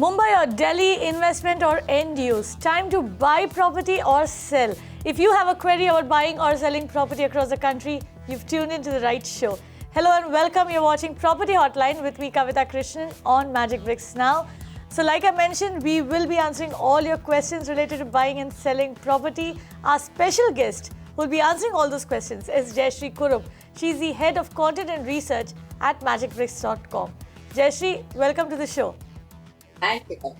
Mumbai or Delhi, investment or end use, time to buy property or sell. If you have a query about buying or selling property across the country, you've tuned into the right show. Hello and welcome. You're watching Property Hotline with me, Kavita Krishnan, on Magic Bricks Now. So like I mentioned, we will be answering all your questions related to buying and selling property. Our special guest who will be answering all those questions is Jayashree Kurup. She's the head of content and research at magicbricks.com. Jayashree, welcome to the show. Thank you.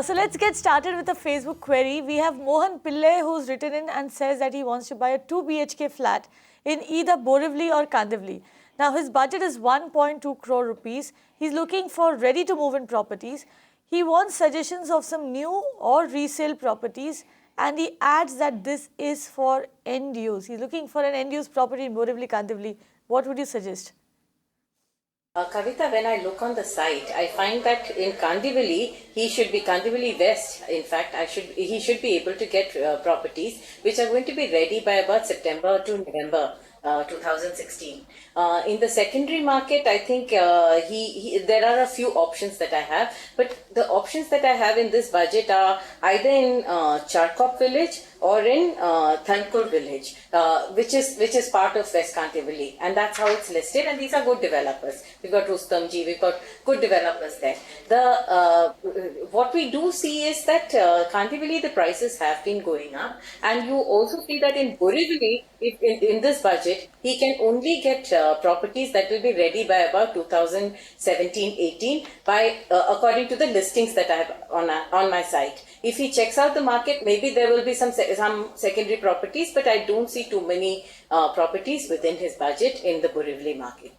So let's get started with a Facebook query. We have Mohan Pillai who's written in and says that he wants to buy a 2 BHK flat in either Borivali or Kandivali. Now his budget is 1.2 crore rupees. He's looking for ready to move in properties. He wants suggestions of some new or resale properties and he adds that this is for end use. He's looking for an end use property in Borivali, Kandivali. What would you suggest? Kavita, when I look on the site, I find that in Kandivali, he should be Kandivali West. In fact, he should be able to get properties which are going to be ready by about September to November 2016. In the secondary market, I think there are a few options that I have, but the options that I have in this budget are either in Charkop village or in Thankur village, which is part of West Kandivali, and that's how it's listed. And these are good developers. We've got Rustamji, we've got good developers there. What we do see is that Kandivali, the prices have been going up, and you also see that in Borivali, in this budget, he can only get properties that will be ready by about 2017-18 by according to the listings that I have on my site. If he checks out the market, maybe there will be some secondary properties, but I don't see too many properties within his budget in the Borivali market.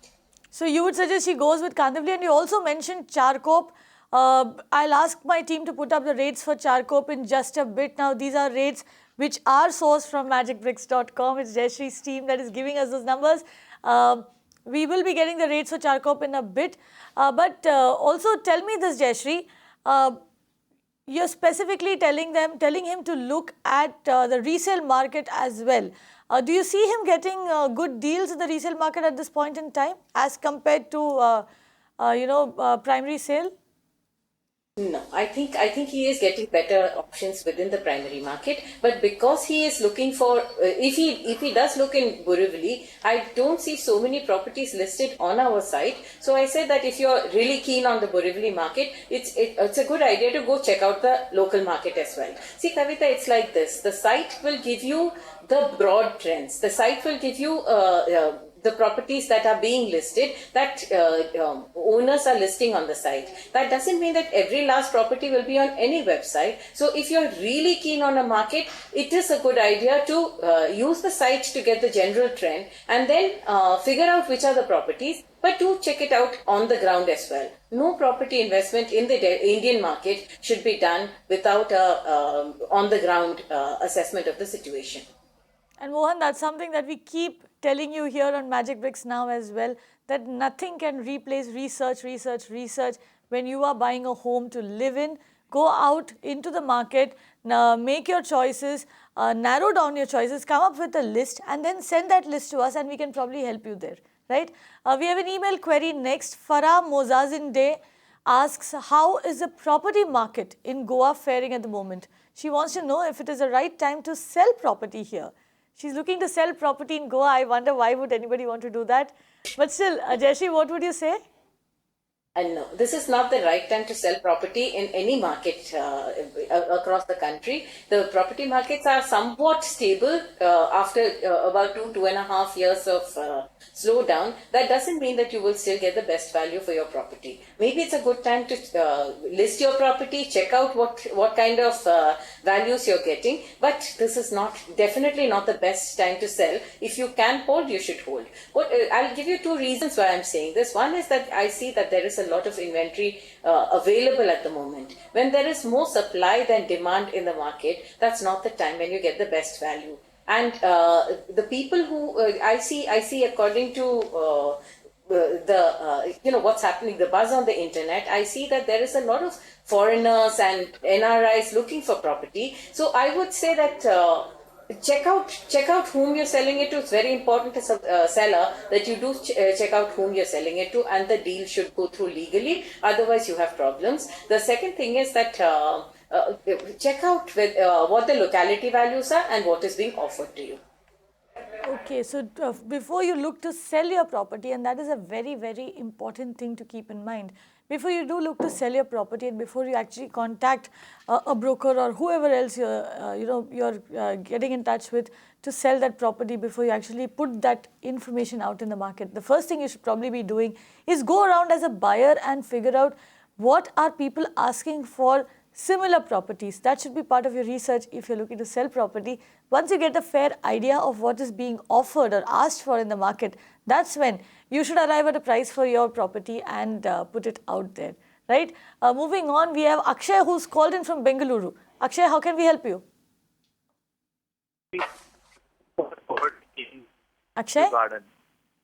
So you would suggest he goes with Kandivali, and you also mentioned Charkop. I'll ask my team to put up the rates for Charkop in just a bit. Now these are rates which are sourced from magicbricks.com. It's Jayashree's team that is giving us those numbers. We will be getting the rates for Charkop in a bit. But also tell me this, Jayashree. You're specifically telling him to look at the resale market as well. Do you see him getting good deals in the resale market at this point in time as compared to, primary sale? No, I think he is getting better options within the primary market, but because he is looking for, if he does look in Borivali, I don't see so many properties listed on our site. So I said that if you're really keen on the Borivali market, it's a good idea to go check out the local market as well. See, Kavita, it's like this. The site will give you the broad trends. The site will give you the properties that are being listed, that owners are listing on the site. That doesn't mean that every last property will be on any website. So if you're really keen on a market, it is a good idea to use the site to get the general trend and then figure out which are the properties, but do check it out on the ground as well. No property investment in the Indian market should be done without a on the ground assessment of the situation. And Mohan, that's something that we keep telling you here on Magic Bricks Now as well, that nothing can replace research. When you are buying a home to live in, go out into the market, make your choices, narrow down your choices, come up with a list and then send that list to us and we can probably help you there, right? We have an email query next. Farah Mozazin Day asks, how is the property market in Goa faring at the moment? She wants to know if it is the right time to sell property here. She's looking to sell property in Goa. I wonder why would anybody want to do that? But still, Jayashree, what would you say? No, this is not the right time to sell property in any market across the country. The property markets are somewhat stable after about 2.5 years of slowdown. That doesn't mean that you will still get the best value for your property. Maybe it's a good time to list your property, check out what kind of values you're getting. But this is definitely not the best time to sell. If you can hold, you should hold. I'll give you two reasons why I'm saying this. One is that I see that there is a lot of inventory available at the moment. When there is more supply than demand in the market, that's not the time when you get the best value. And the people who I see according to what's happening, the buzz on the internet, I see that there is a lot of foreigners and NRIs looking for property. So I would say that check out whom you're selling it to. It's very important as a seller that you do check out whom you're selling it to, and the deal should go through legally. Otherwise, you have problems. The second thing is that check out with, what the locality values are and what is being offered to you. Okay, so before you look to sell your property, and that is a very, very important thing to keep in mind. Before you do look to sell your property, and before you actually contact a broker or whoever else you're getting in touch with to sell that property, before you actually put that information out in the market, the first thing you should probably be doing is go around as a buyer and figure out what are people asking for similar properties. That should be part of your research if you're looking to sell property. Once you get a fair idea of what is being offered or asked for in the market, that's when you should arrive at a price for your property and put it out there, right? Moving on, we have Akshay who's called in from Bengaluru. Akshay, how can we help you? Akshay? Garden.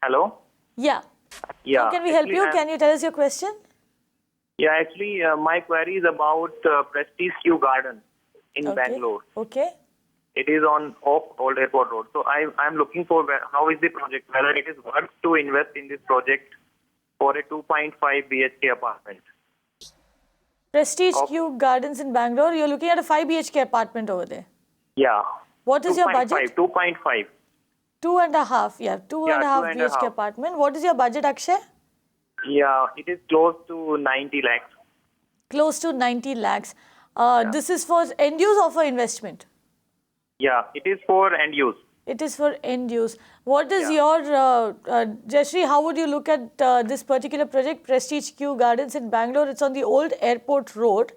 Hello? Yeah. Yeah. How can we help you? Can you tell us your question? Yeah, actually, my query is about Prestige Kew Garden in Bangalore. Okay. It is off Old Airport Road. So I'm looking for how is the project, whether it is worth to invest in this project for a 2.5 BHK apartment. Prestige Kew Gardens in Bangalore. You're looking at a 5 BHK apartment over there. Yeah. What is your budget? 2.5. 2.5. Yeah, 2.5 BHK apartment. What is your budget, Akshay? Yeah, it is close to 90 lakhs. Close to 90 lakhs. This is for end use or for investment? Yeah, it is for end use. It is for end use. What is your, Jayashree, how would you look at this particular project, Prestige Kew Gardens in Bangalore? It's on the Old Airport Road.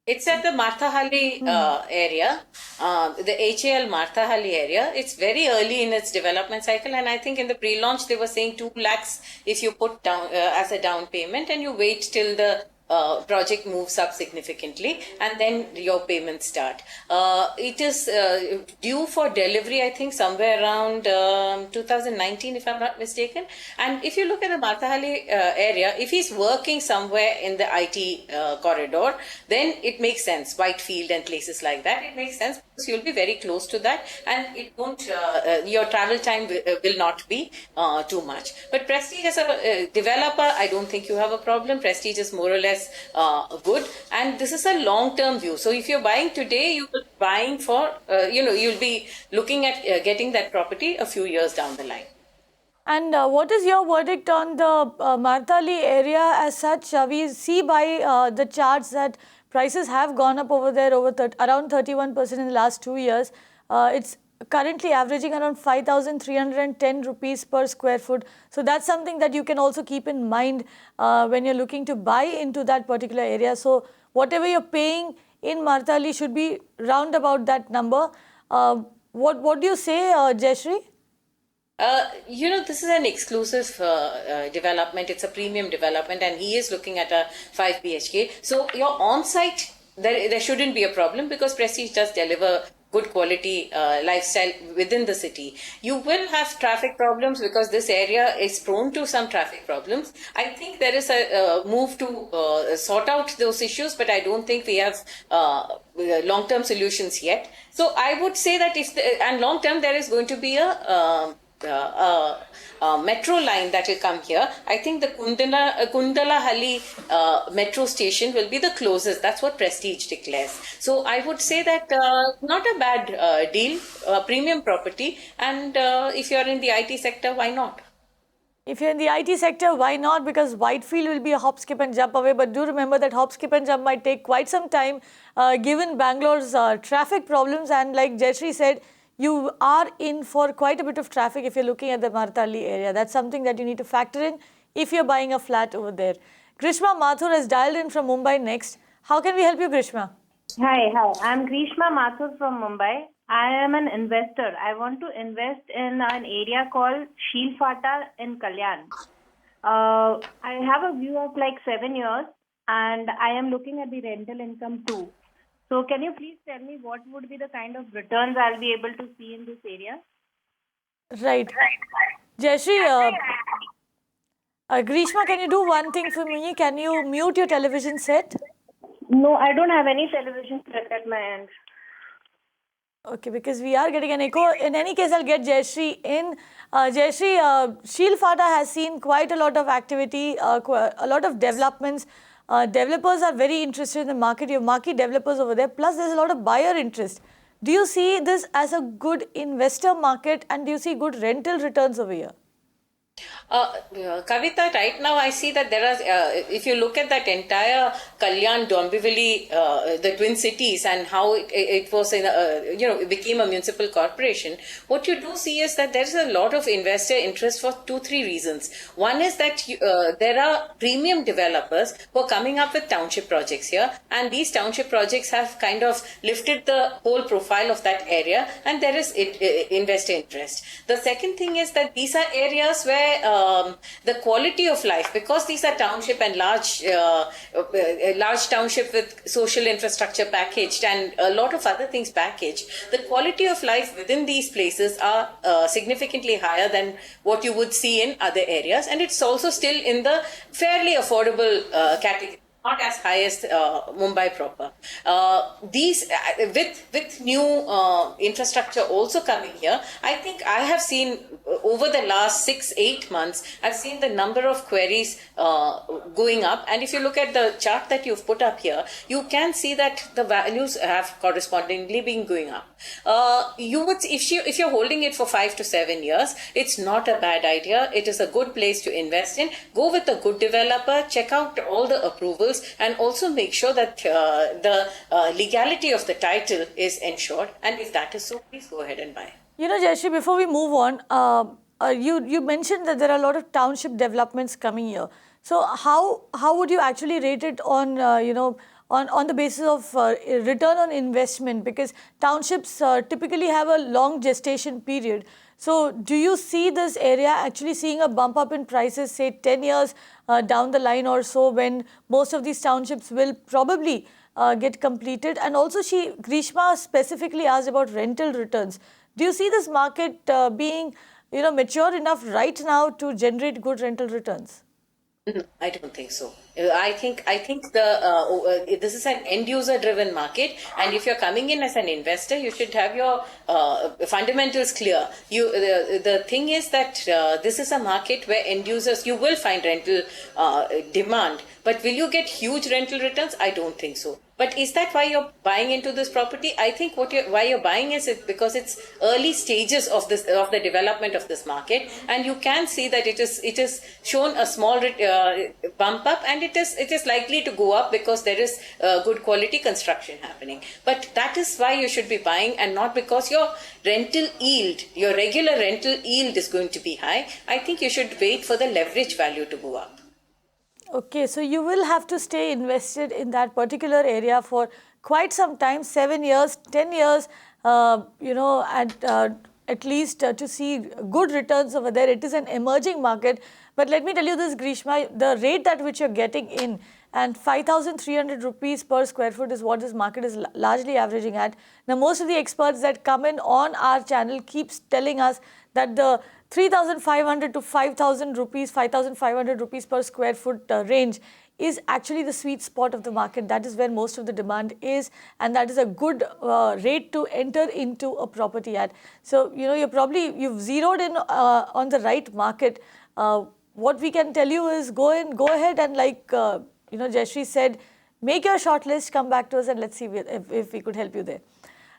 It's at the Marthahalli area, the HAL Marthahalli area. It's very early in its development cycle, and I think in the pre-launch they were saying 2 lakhs if you put down as a down payment, and you wait till the project moves up significantly, and then your payments start. It is due for delivery, I think, somewhere around 2019, if I'm not mistaken. And if you look at the Marthahalli area, if he's working somewhere in the IT corridor, then it makes sense. Whitefield and places like that, it makes sense because you'll be very close to that, and it won't. Your travel time will not be too much. But Prestige as a developer, I don't think you have a problem. Prestige is more or less good, and this is a long-term view. So if you're buying today, you will be buying for you'll be looking at getting that property a few years down the line. And what is your verdict on the Marthahalli area as such? We see by the charts that prices have gone up over there around 31% in the last 2 years. It's currently averaging around 5,310 rupees per square foot. So that's something that you can also keep in mind when you're looking to buy into that particular area. So whatever you're paying in Marthahalli should be round about that number. What do you say, Jayashree? This is an exclusive development. It's a premium development, and he is looking at a 5 BHK. So your on-site, there shouldn't be a problem because Prestige does deliver good quality lifestyle within the city. You will have traffic problems because this area is prone to some traffic problems. I think there is a move to sort out those issues, but I don't think we have long-term solutions yet. So I would say that and long-term there is going to be a metro line that will come here. I think the Kundalahalli metro station will be the closest. That's what Prestige declares. So I would say that not a bad deal, premium property, and if you're in the IT sector, why not? If you're in the IT sector, why not? Because Whitefield will be a hop, skip and jump away. But do remember that hop, skip and jump might take quite some time given Bangalore's traffic problems. And like Jayashree said, you are in for quite a bit of traffic if you're looking at the Marthahalli area. That's something that you need to factor in if you're buying a flat over there. Grishma Mathur has dialed in from Mumbai next. How can we help you, Grishma? Hi. I'm Grishma Mathur from Mumbai. I am an investor. I want to invest in an area called Shilfata in Kalyan. I have a view of like 7 years, and I am looking at the rental income too. So can you please tell me what would be the kind of returns I'll be able to see in this area? Right. Jayashree, Grishma, can you do one thing for me? Can you mute your television set? No, I don't have any television set at my end. Okay, because we are getting an echo. In any case, I'll get Jayashree in. Jayashree, Sheel Fata has seen quite a lot of activity, a lot of developments. Developers are very interested in the market. You have marquee developers over there. Plus, there's a lot of buyer interest. Do you see this as a good investor market, and do you see good rental returns over here? Kavita, right now I see that there are, if you look at that entire Kalyan, Dombivli, the twin cities, and how it was in, it became a municipal corporation, what you do see is that there is a lot of investor interest for 2-3 reasons. One is that there are premium developers who are coming up with township projects here, and these township projects have kind of lifted the whole profile of that area, and there is investor interest. The second thing is that these are areas where the quality of life, because these are township and large township with social infrastructure packaged and a lot of other things packaged, the quality of life within these places are significantly higher than what you would see in other areas, and it's also still in the fairly affordable category. Not as high as Mumbai proper. These with new infrastructure also coming here, I think I have seen over the last 6-8 months, I've seen the number of queries going up. And if you look at the chart that you've put up here, you can see that the values have correspondingly been going up. You would, if you're holding it for 5 to 7 years, it's not a bad idea. It is a good place to invest in. Go with a good developer. Check out all the approvals. And also make sure that the legality of the title is ensured. And if that is so, please go ahead and buy. You know, Jayashree, before we move on, you mentioned that there are a lot of township developments coming here. So how would you actually rate it on on the basis of return on investment? Because townships typically have a long gestation period. So do you see this area actually seeing a bump up in prices, say 10 years down the line or so, when most of these townships will probably get completed? And also Grishma specifically asked about rental returns. Do you see this market being mature enough right now to generate good rental returns? I don't think so. I think this is an end user driven market, and if you're coming in as an investor, you should have your fundamentals clear. The thing is that this is a market where end users, you will find rental demand, but will you get huge rental returns? I don't think so. But is that why you're buying into this property? I think why you're buying is because it's early stages of the development of this market, and you can see that it is shown a small bump up, and it is likely to go up because there is good quality construction happening. But that is why you should be buying, and not because your rental yield, your regular rental yield is going to be high. I think you should wait for the leverage value to go up. Okay, so you will have to stay invested in that particular area for quite some time, 7 years, 10 years, at least to see good returns over there. It is an emerging market. But let me tell you this, Grishma, the rate at which you're getting in, and 5,300 rupees per square foot is what this market is largely averaging at. Now, most of the experts that come in on our channel keeps telling us that the 3,500 to 5,000 rupees, 5,500 rupees per square foot range is actually the sweet spot of the market. That is where most of the demand is, and that is a good rate to enter into a property at. So, you've zeroed in on the right market. What we can tell you is go ahead and Jayashree said, make your shortlist, come back to us, and let's see if we could help you there.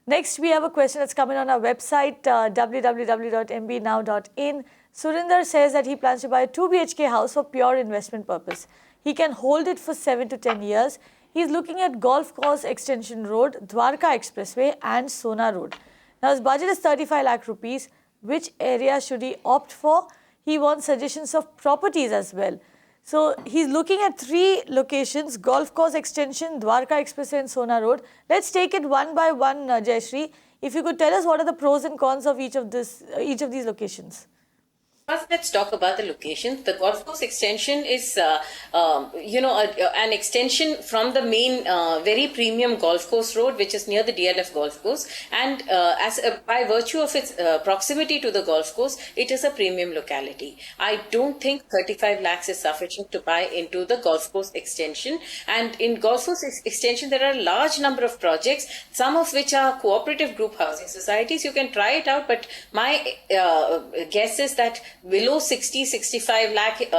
Next, we have a question that's coming on our website, www.mbnow.in. Surinder says that he plans to buy a 2 BHK house for pure investment purpose. He can hold it for 7 to 10 years. He's looking at Golf Course Extension Road, Dwarka Expressway and Sona Road. Now, his budget is 35 lakh rupees. Which area should he opt for? He wants suggestions of properties as well. So, he's looking at 3 locations, Golf Course Extension, Dwarka Expressway and Sona Road. Let's take it one by one, Jayashree. If you could tell us what are the pros and cons of each of these locations. First, let's talk about the location. The golf course extension is, an extension from the main very premium golf course road, which is near the DLF golf course. And by virtue of its proximity to the golf course, it is a premium locality. I don't think 35 lakhs is sufficient to buy into the golf course extension. And in golf course extension, there are a large number of projects, some of which are cooperative group housing societies. You can try it out, but my guess is that below 65 lakh,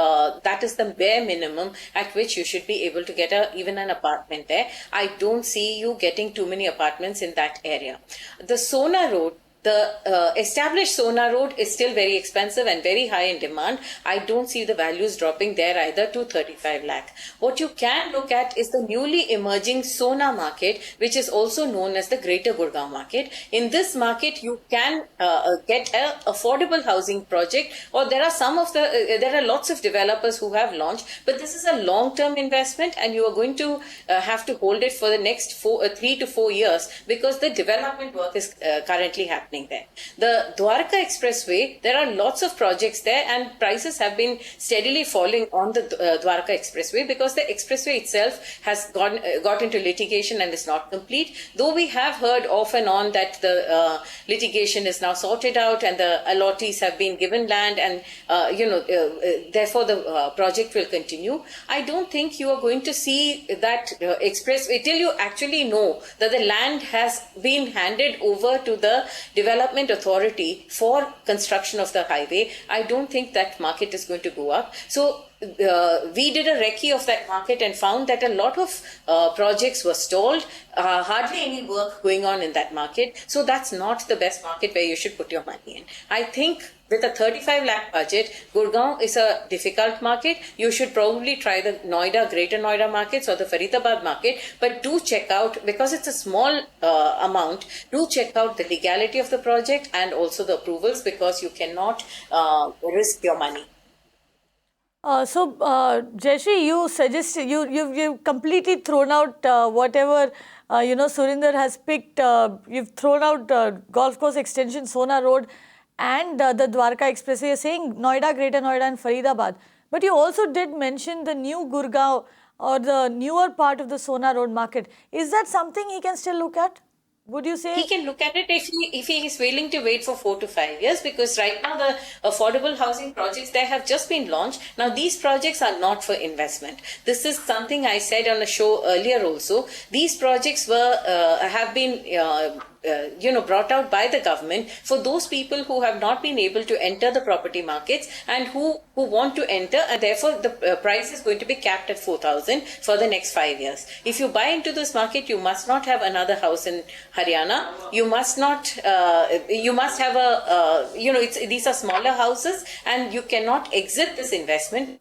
that is the bare minimum at which you should be able to get even an apartment there. I don't see you getting too many apartments in that area. The Sona Road, the established Sona Road is still very expensive and very high in demand. I don't see the values dropping there either to 35 lakh. What you can look at is the newly emerging Sona market, which is also known as the Greater Gurgaon market. In this market, you can get an affordable housing project, or there are lots of developers who have launched, but this is a long-term investment and you are going to have to hold it for the next 3 to 4 years because the development work is currently happening there. The Dwarka Expressway, there are lots of projects there and prices have been steadily falling on the Dwarka Expressway because the expressway itself has got into litigation and is not complete. Though we have heard off and on that the litigation is now sorted out and the allottees have been given land and therefore the project will continue. I don't think you are going to see that expressway till you actually know that the land has been handed over to the Development Authority for construction of the highway. I don't think that market is going to go up. So we did a recce of that market and found that a lot of projects were stalled, hardly any work going on in that market. So that's not the best market where you should put your money in. I think with a 35 lakh budget, Gurgaon is a difficult market. You should probably try the Greater Noida markets or the Faridabad market, but do check out, because it's a small amount, do check out the legality of the project and also the approvals, because you cannot risk your money. Jayashree, you suggested you've completely thrown out whatever Surinder has picked. You've thrown out golf course extension, Sona Road, and the Dwarka Expressway. You're saying Noida, Greater Noida, and Faridabad. But you also did mention the new Gurgaon or the newer part of the Sona Road market. Is that something he can still look at? Would you say? He can look at it if he is willing to wait for 4 to 5 years, because right now the affordable housing projects, they have just been launched. Now these projects are not for investment. This is something I said on a show earlier also. These projects have been brought out by the government for those people who have not been able to enter the property markets and who want to enter, and therefore the price is going to be capped at 4,000 for the next 5 years. If you buy into this market, you must not have another house in Haryana. You must not. You must have these are smaller houses, and you cannot exit this investment in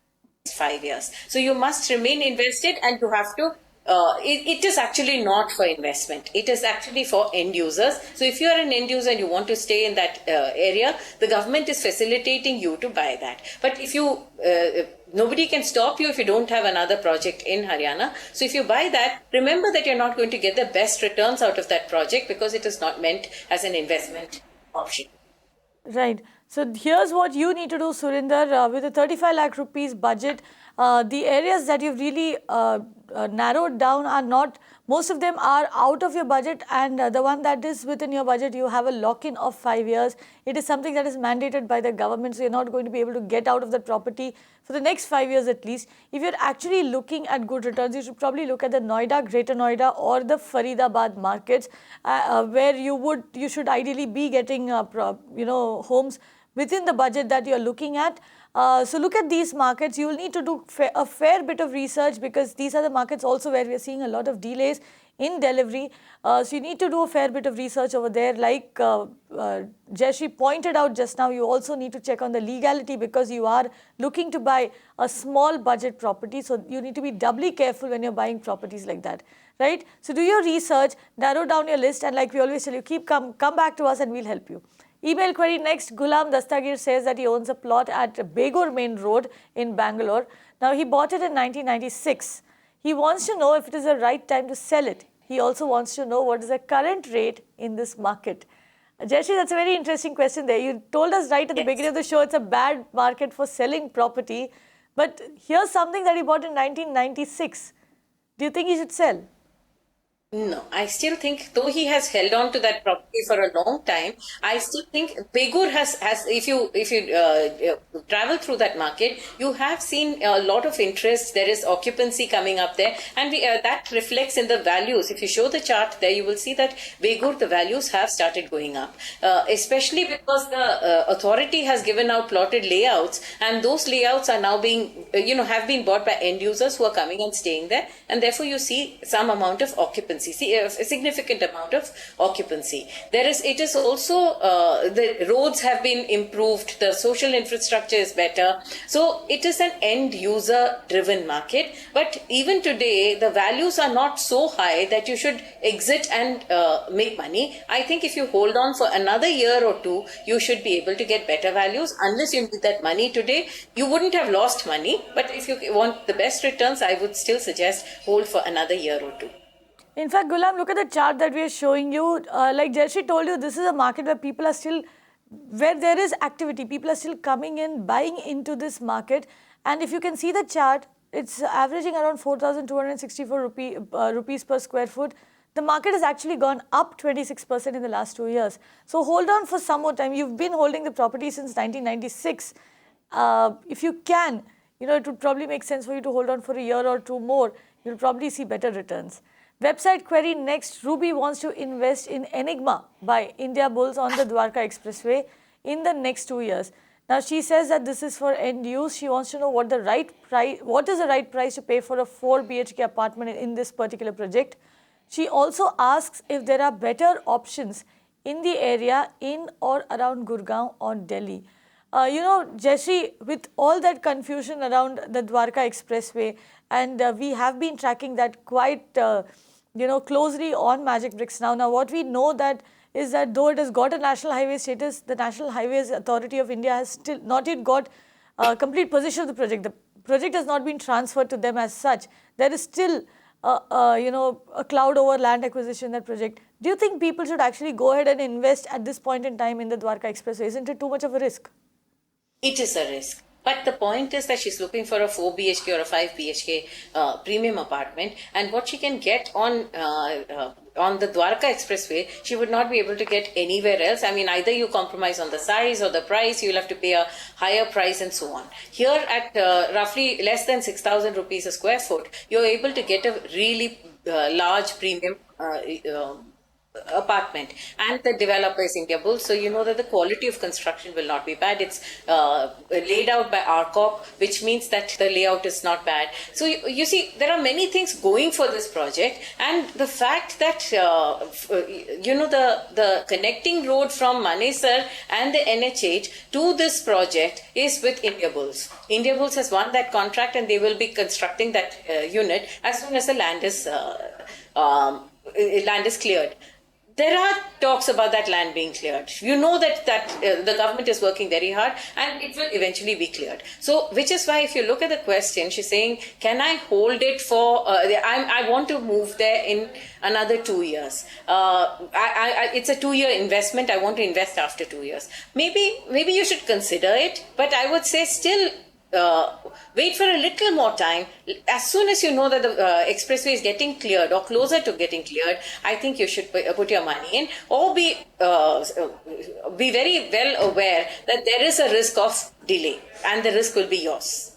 5 years. So you must remain invested, and you have to. It is actually not for investment. It is actually for end users. So if you are an end user and you want to stay in that area, the government is facilitating you to buy that. But if you, nobody can stop you if you don't have another project in Haryana. So if you buy that, remember that you're not going to get the best returns out of that project because it is not meant as an investment option. Right. So here's what you need to do, Surinder. With a 35 lakh rupees budget, the areas that you've really narrowed down are not, most of them are out of your budget, and the one that is within your budget, you have a lock-in of 5 years. It is something that is mandated by the government, so you're not going to be able to get out of that property for the next 5 years at least. If you're actually looking at good returns, you should probably look at the Noida, Greater Noida, or the Faridabad markets, where you should ideally be getting homes within the budget that you're looking at. So look at these markets. You will need to do a fair bit of research, because these are the markets also where we are seeing a lot of delays in delivery. So you need to do a fair bit of research over there. Like Jayashree pointed out just now, you also need to check on the legality, because you are looking to buy a small budget property. So you need to be doubly careful when you're buying properties like that, right? So do your research, narrow down your list, and like we always tell you, come back to us and we'll help you. Email query next. Gulam Dastagir says that he owns a plot at Begor Main Road in Bangalore. Now, he bought it in 1996. He wants to know if it is the right time to sell it. He also wants to know what is the current rate in this market. Jayashree, that's a very interesting question there. You told us right at the beginning of the show it's a bad market for selling property. But here's something that he bought in 1996. Do you think he should sell? No, I still think, though he has held on to that property for a long time, I still think Begur has if you travel through that market, you have seen a lot of interest. There is occupancy coming up there, and that reflects in the values. If you show the chart there, you will see that Begur, the values have started going up, especially because the authority has given out plotted layouts, and those layouts are now being, have been bought by end users who are coming and staying there, and therefore you see some amount of occupancy. See, a significant amount of occupancy. It is also, the roads have been improved, the social infrastructure is better. So it is an end user driven market. But even today, the values are not so high that you should exit and make money. I think if you hold on for another year or two, you should be able to get better values. Unless you need that money today, you wouldn't have lost money. But if you want the best returns, I would still suggest hold for another year or two. In fact, Gulam, look at the chart that we are showing you. Like Jayashree told you, this is a market where people are still, where there is activity. People are still coming in, buying into this market. And if you can see the chart, it's averaging around 4,264 rupees per square foot. The market has actually gone up 26% in the last 2 years. So hold on for some more time. You've been holding the property since 1996. If you can, it would probably make sense for you to hold on for a year or two more. You'll probably see better returns. Website query next. Ruby wants to invest in Enigma by Indiabulls on the Dwarka Expressway in the next 2 years. Now she says that this is for end use. She wants to know what is the right price to pay for a 4 BHK apartment in this particular project. She also asks if there are better options in the area in or around Gurgaon or Delhi. Jayashree, with all that confusion around the Dwarka Expressway, and we have been tracking that quite closely on Magic Bricks now. Now, what we know is that though it has got a national highway status, the National Highways Authority of India has still not yet got complete possession of the project. The project has not been transferred to them as such. There is still a cloud over land acquisition in that project. Do you think people should actually go ahead and invest at this point in time in the Dwarka Expressway? Isn't it too much of a risk? It is a risk. But the point is that she's looking for a 4 BHK or a 5 BHK premium apartment, and what she can get on the Dwarka Expressway, she would not be able to get anywhere else. I mean, either you compromise on the size or the price, you'll have to pay a higher price and so on. Here at roughly less than 6,000 rupees a square foot, you're able to get a really large premium apartment, and the developer is Indiabulls, so you know that the quality of construction will not be bad. It's laid out by RCOP, which means that the layout is not bad. So you see, there are many things going for this project, and the fact that the connecting road from Manesar and the NH8 to this project is with Indiabulls. Indiabulls has won that contract, and they will be constructing that unit as soon as the land is cleared. There are talks about that land being cleared. You know that the government is working very hard, and it will eventually be cleared. So, which is why if you look at the question, she's saying, can I hold it for, I want to move there in another 2 years. It's a 2-year investment. I want to invest after 2 years. Maybe you should consider it, but I would say still, wait for a little more time. As soon as you know that the expressway is getting cleared or closer to getting cleared, I think you should put your money in, or be very well aware that there is a risk of delay, and the risk will be yours.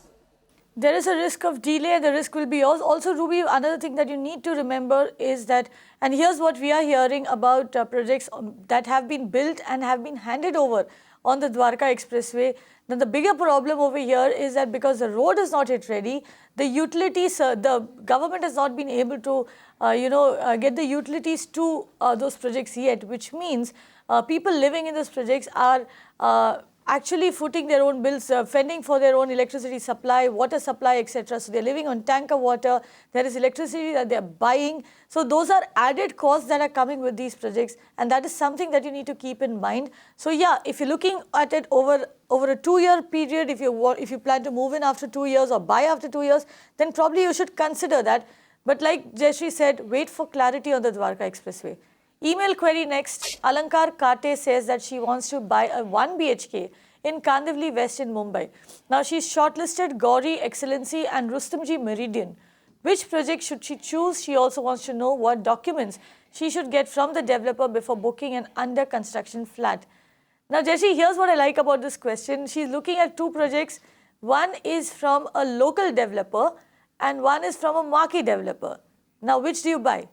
There is a risk of delay, and the risk will be yours. Also, Ruby, another thing that you need to remember is that, and here's what we are hearing about projects that have been built and have been handed over on the Dwarka Expressway. Now, the bigger problem over here is that because the road is not yet ready, the utilities, the government has not been able to, get the utilities to those projects yet, which means people living in those projects are actually footing their own bills, fending for their own electricity supply, water supply, etc. So they're living on tanker water. There is electricity that they're buying. So those are added costs that are coming with these projects, and that is something that you need to keep in mind. So yeah, if you're looking at it over a 2-year period, if you plan to move in after 2 years or buy after 2 years, then probably you should consider that. But like Jayashree said, wait for clarity on the Dwarka Expressway. Email query next. Alankar Kate says that she wants to buy a 1 BHK in Kandivali West in Mumbai. Now she's shortlisted Gauri Excellency and Rustomji Meridian. Which project should she choose? She also wants to know what documents she should get from the developer before booking an under construction flat. Now Jayashree, here's what I like about this question. She's looking at two projects. One is from a local developer and one is from a marquee developer. Now which do you buy?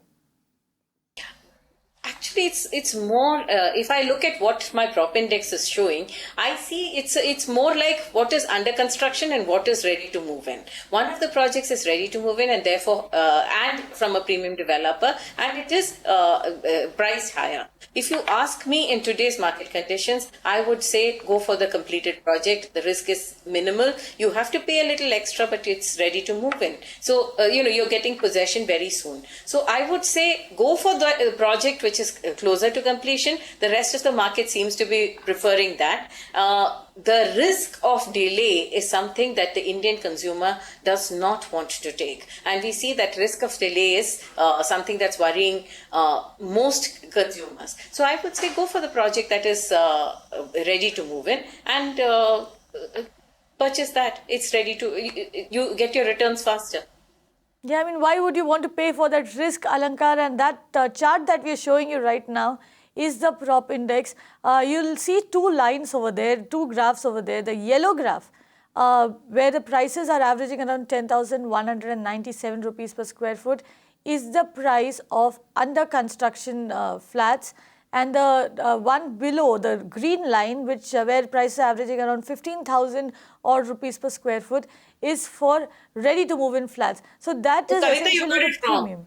Actually, it's more. If I look at what my prop index is showing, I see it's more like what is under construction and what is ready to move in. One of the projects is ready to move in, and therefore, and from a premium developer, and it is priced higher. If you ask me in today's market conditions, I would say go for the completed project. The risk is minimal. You have to pay a little extra, but it's ready to move in. So you're getting possession very soon. So I would say go for the project which is closer to completion. The rest of the market seems to be preferring that. The risk of delay is something that the Indian consumer does not want to take. And we see that risk of delay is something that's worrying most consumers. So I would say go for the project that is ready to move in and purchase that. It's ready to, you get your returns faster. Yeah, I mean, why would you want to pay for that risk, Alankar? And that chart that we are showing you right now is the prop index. You'll see two lines over there, two graphs over there. The yellow graph, where the prices are averaging around 10,197 rupees per square foot, is the price of under construction flats. And the one below, the green line, which where prices are averaging around 15,000 odd rupees per square foot, is for ready to move in flats. So that is Kavita, essentially you got the it wrong. premium.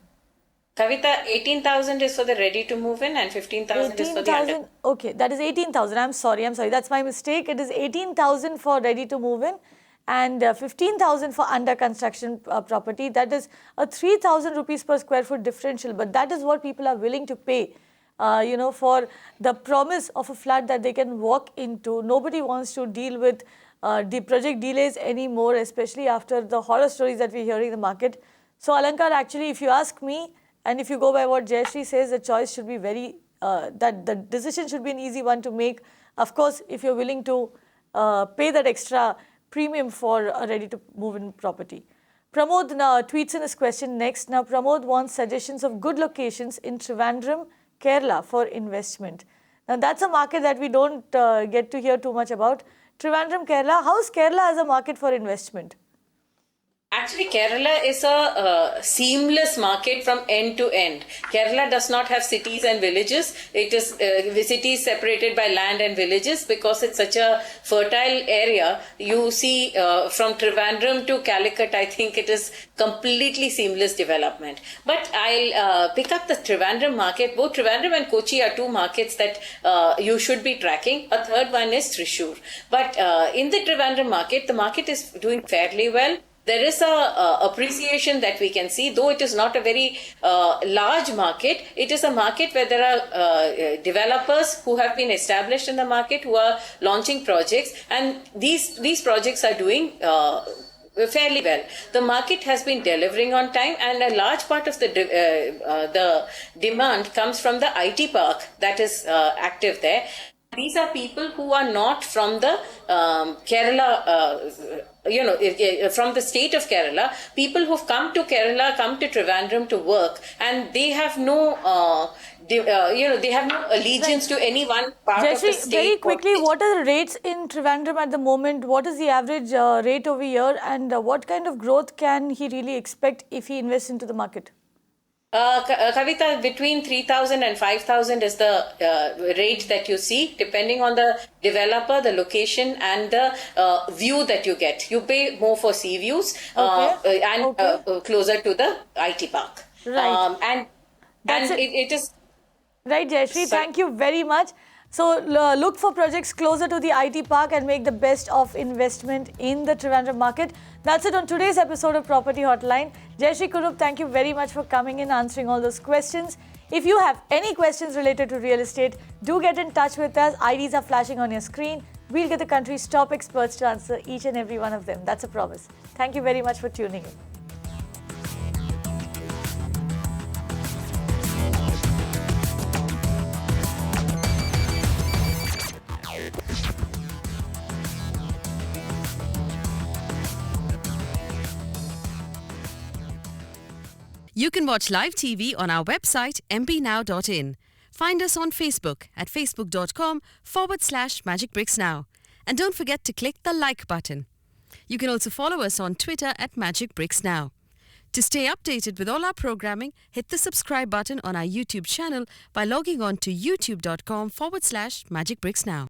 Kavita, 18,000 is for the ready to move in and 15,000 is for the under. 18,000, okay, that is 18,000. I'm sorry, that's my mistake. It is 18,000 for ready to move in and 15,000 for under construction property. That is a 3,000 rupees per square foot differential, but that is what people are willing to pay. For the promise of a flat that they can walk into. Nobody wants to deal with the project delays anymore, especially after the horror stories that we're hearing in the market. So Alankar, actually, if you ask me, and if you go by what Jayashree says, the choice should be that the decision should be an easy one to make. Of course, if you're willing to pay that extra premium for a ready-to-move-in property. Pramod tweets in his question next. Now, Pramod wants suggestions of good locations in Trivandrum, Kerala for investment. Now, that's a market that we don't get to hear too much about. Trivandrum, Kerala. How is Kerala as a market for investment? Actually, Kerala is a seamless market from end to end. Kerala does not have cities and villages. It is cities separated by land and villages because it's such a fertile area. You see from Trivandrum to Calicut, I think it is completely seamless development. But I'll pick up the Trivandrum market. Both Trivandrum and Kochi are two markets that you should be tracking. A third one is Thrissur. But in the Trivandrum market, the market is doing fairly well. There is a appreciation that we can see, though it is not a very large market. It is a market where there are developers who have been established in the market who are launching projects, and these projects are doing fairly well. The market has been delivering on time, and a large part of the demand comes from the IT park that is active there. These are people who are not from the Kerala, from the state of Kerala. People who've come to Kerala, come to Trivandrum to work, and they have no, they have no allegiance to any one part of the state. Very quickly, what are the rates in Trivandrum at the moment? What is the average rate over here, and what kind of growth can he really expect if he invests into the market? Kavita, between 3,000 and 5,000 is the rate that you see, depending on the developer, the location, and the view that you get. You pay more for sea views and closer to the IT park. Right. It is... Right, Jayashree, thank you very much. So look for projects closer to the IT park and make the best of investment in the Trivandrum market. That's it on today's episode of Property Hotline. Jayashree Kurup, thank you very much for coming in, answering all those questions. If you have any questions related to real estate, do get in touch with us. IDs are flashing on your screen. We'll get the country's top experts to answer each and every one of them. That's a promise. Thank you very much for tuning in. You can watch live TV on our website mpnow.in. Find us on Facebook at facebook.com/magicbricksnow. And don't forget to click the like button. You can also follow us on Twitter at magicbricksnow. To stay updated with all our programming, hit the subscribe button on our YouTube channel by logging on to youtube.com/magicbricksnow.